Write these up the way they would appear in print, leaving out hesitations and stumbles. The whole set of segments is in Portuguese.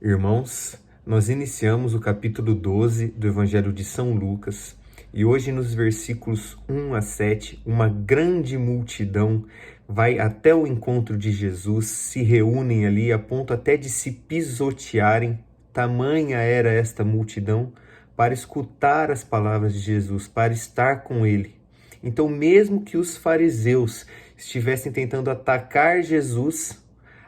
Irmãos, nós iniciamos o capítulo 12 do Evangelho de São Lucas e hoje nos versículos 1 a 7, uma grande multidão vai até o encontro de Jesus, se reúnem ali a ponto até de se pisotearem, tamanha era esta multidão, para escutar as palavras de Jesus, para estar com ele. Então, mesmo que os fariseus estivessem tentando atacar Jesus,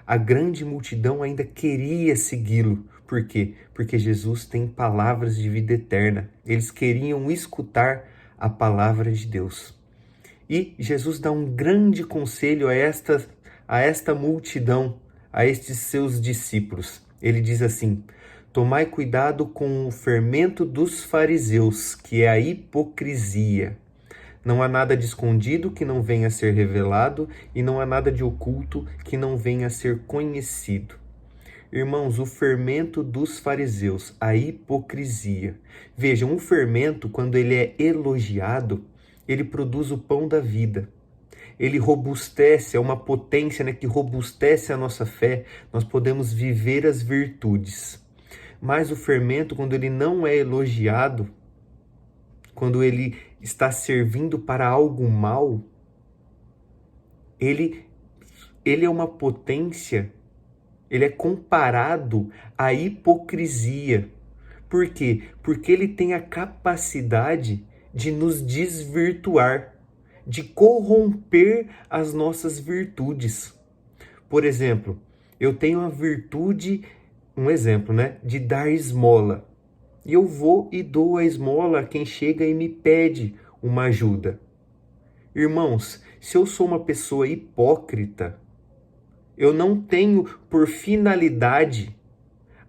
a grande multidão ainda queria segui-lo. Por quê? Porque Jesus tem palavras de vida eterna. Eles queriam escutar a palavra de Deus. E Jesus dá um grande conselho a esta multidão, a estes seus discípulos. Ele diz assim: tomai cuidado com o fermento dos fariseus, que é a hipocrisia. Não há nada de escondido que não venha a ser revelado, e não há nada de oculto que não venha a ser conhecido. Irmãos, o fermento dos fariseus, a hipocrisia. Vejam, um fermento, quando ele é elogiado, ele produz o pão da vida. Ele robustece, é uma potência, que robustece a nossa fé. Nós podemos viver as virtudes. Mas o fermento, quando ele não é elogiado, quando ele está servindo para algo mal, ele é uma potência, ele é comparado à hipocrisia. Por quê? Porque ele tem a capacidade de nos desvirtuar, de corromper as nossas virtudes. Por exemplo, eu tenho a virtude, um exemplo, de dar esmola. E eu vou e dou a esmola a quem chega e me pede uma ajuda. Irmãos, se eu sou uma pessoa hipócrita, eu não tenho por finalidade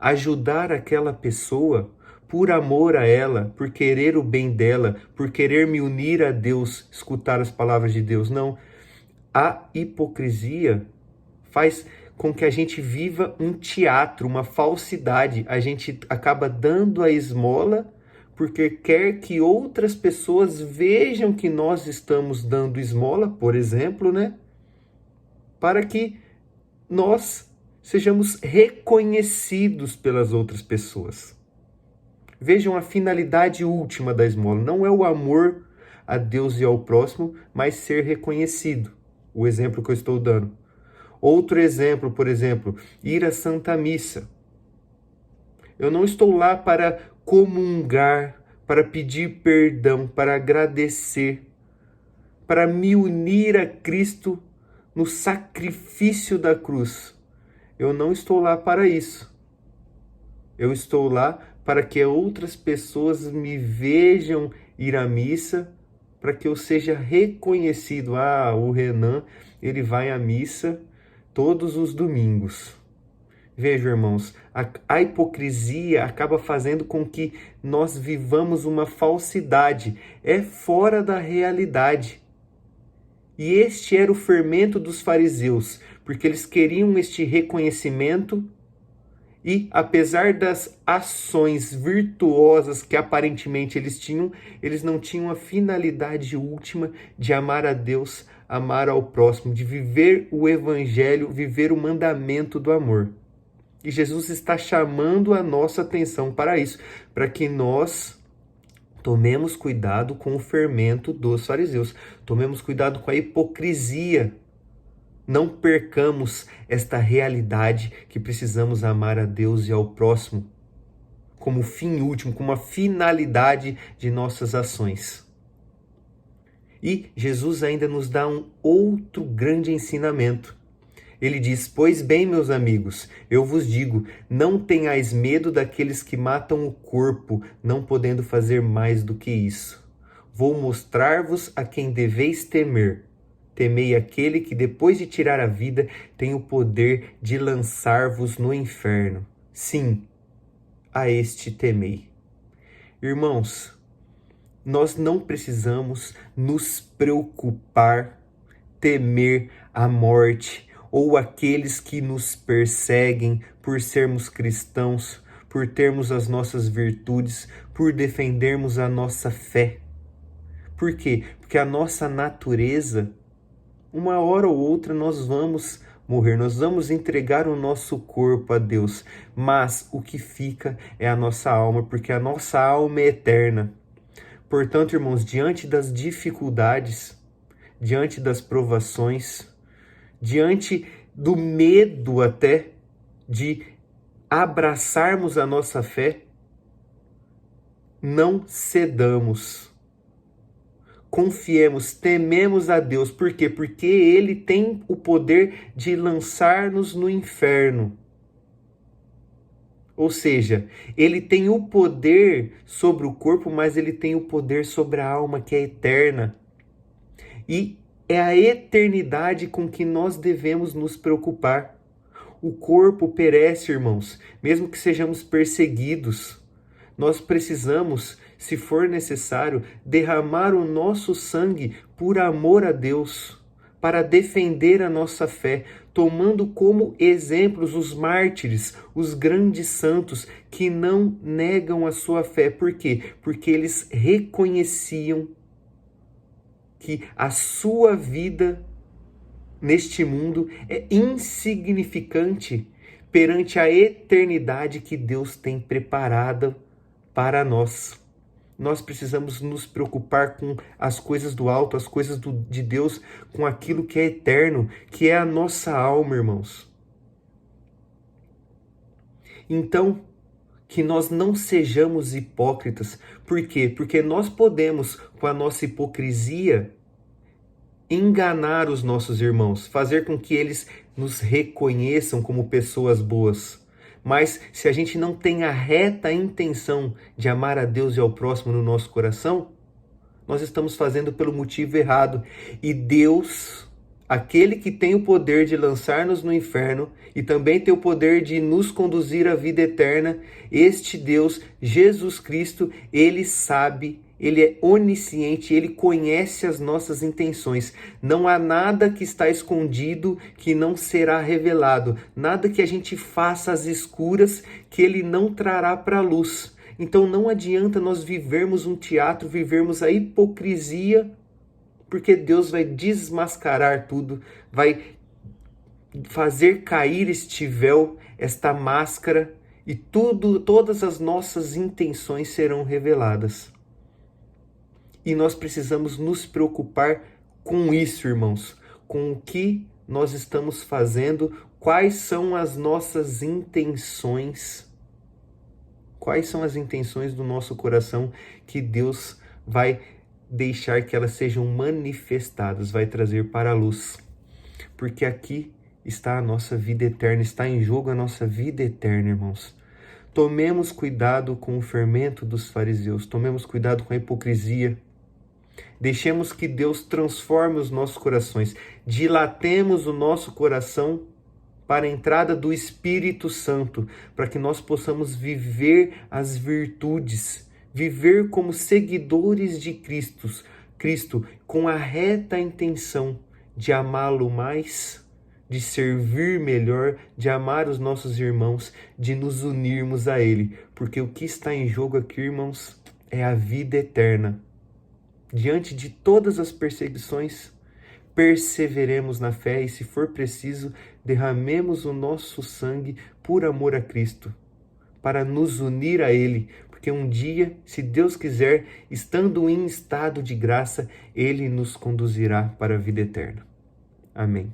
ajudar aquela pessoa por amor a ela, por querer o bem dela, por querer me unir a Deus, escutar as palavras de Deus. Não. A hipocrisia faz com que a gente viva um teatro, uma falsidade. A gente acaba dando a esmola porque quer que outras pessoas vejam que nós estamos dando esmola, por exemplo, para que nós sejamos reconhecidos pelas outras pessoas. Vejam a finalidade última da esmola. Não é o amor a Deus e ao próximo, mas ser reconhecido. O exemplo que eu estou dando. Outro exemplo, por exemplo, ir à Santa Missa. Eu não estou lá para comungar, para pedir perdão, para agradecer, para me unir a Cristo no sacrifício da cruz. Eu não estou lá para isso. Eu estou lá para que outras pessoas me vejam ir à missa, para que eu seja reconhecido. O Renan, ele vai à missa todos os domingos. Vejam, irmãos, a hipocrisia acaba fazendo com que nós vivamos uma falsidade. É fora da realidade. E este era o fermento dos fariseus, porque eles queriam este reconhecimento e, apesar das ações virtuosas que aparentemente eles tinham, eles não tinham a finalidade última de amar a Deus, amar ao próximo, de viver o evangelho, viver o mandamento do amor. E Jesus está chamando a nossa atenção para isso, para que nós tomemos cuidado com o fermento dos fariseus, tomemos cuidado com a hipocrisia. Não percamos esta realidade que precisamos amar a Deus e ao próximo como fim último, como a finalidade de nossas ações. E Jesus ainda nos dá um outro grande ensinamento. Ele diz: pois bem, meus amigos, eu vos digo, não tenhais medo daqueles que matam o corpo, não podendo fazer mais do que isso. Vou mostrar-vos a quem deveis temer. Temei aquele que, depois de tirar a vida, tem o poder de lançar-vos no inferno. Sim, a este temei. Irmãos, nós não precisamos nos preocupar, temer a morte ou aqueles que nos perseguem por sermos cristãos, por termos as nossas virtudes, por defendermos a nossa fé. Por quê? Porque a nossa natureza, uma hora ou outra nós vamos morrer, nós vamos entregar o nosso corpo a Deus, mas o que fica é a nossa alma, porque a nossa alma é eterna. Portanto, irmãos, diante das dificuldades, diante das provações, diante do medo até de abraçarmos a nossa fé, não cedamos. Confiemos, tememos a Deus. Por quê? Porque Ele tem o poder de lançar-nos no inferno. Ou seja, Ele tem o poder sobre o corpo, mas Ele tem o poder sobre a alma, que é eterna. E é a eternidade com que nós devemos nos preocupar. O corpo perece, irmãos, mesmo que sejamos perseguidos. Nós precisamos, se for necessário, derramar o nosso sangue por amor a Deus, para defender a nossa fé, tomando como exemplos os mártires, os grandes santos que não negam a sua fé. Por quê? Porque eles reconheciam que a sua vida neste mundo é insignificante perante a eternidade que Deus tem preparada para nós. Nós precisamos nos preocupar com as coisas do alto, as coisas de Deus, com aquilo que é eterno, que é a nossa alma, irmãos. Então, que nós não sejamos hipócritas. Por quê? Porque nós podemos, com a nossa hipocrisia, enganar os nossos irmãos, fazer com que eles nos reconheçam como pessoas boas. Mas se a gente não tem a reta intenção de amar a Deus e ao próximo no nosso coração, nós estamos fazendo pelo motivo errado. E Deus, aquele que tem o poder de lançar-nos no inferno e também tem o poder de nos conduzir à vida eterna, este Deus, Jesus Cristo, Ele sabe, Ele é onisciente, Ele conhece as nossas intenções. Não há nada que está escondido que não será revelado. Nada que a gente faça às escuras que Ele não trará para a luz. Então não adianta nós vivermos um teatro, vivermos a hipocrisia, porque Deus vai desmascarar tudo, vai fazer cair este véu, esta máscara, e todas as nossas intenções serão reveladas. E nós precisamos nos preocupar com isso, irmãos, com o que nós estamos fazendo, quais são as nossas intenções, quais são as intenções do nosso coração que Deus vai deixar que elas sejam manifestadas, vai trazer para a luz. Porque aqui está a nossa vida eterna, está em jogo a nossa vida eterna, irmãos. Tomemos cuidado com o fermento dos fariseus, tomemos cuidado com a hipocrisia. Deixemos que Deus transforme os nossos corações, dilatemos o nosso coração para a entrada do Espírito Santo, para que nós possamos viver as virtudes, viver como seguidores de Cristo, com a reta intenção de amá-lo mais, de servir melhor, de amar os nossos irmãos, de nos unirmos a Ele, porque o que está em jogo aqui, irmãos, é a vida eterna. Diante de todas as perseguições, perseveremos na fé e, se for preciso, derramemos o nosso sangue por amor a Cristo, para nos unir a Ele, porque um dia, se Deus quiser, estando em estado de graça, Ele nos conduzirá para a vida eterna. Amém.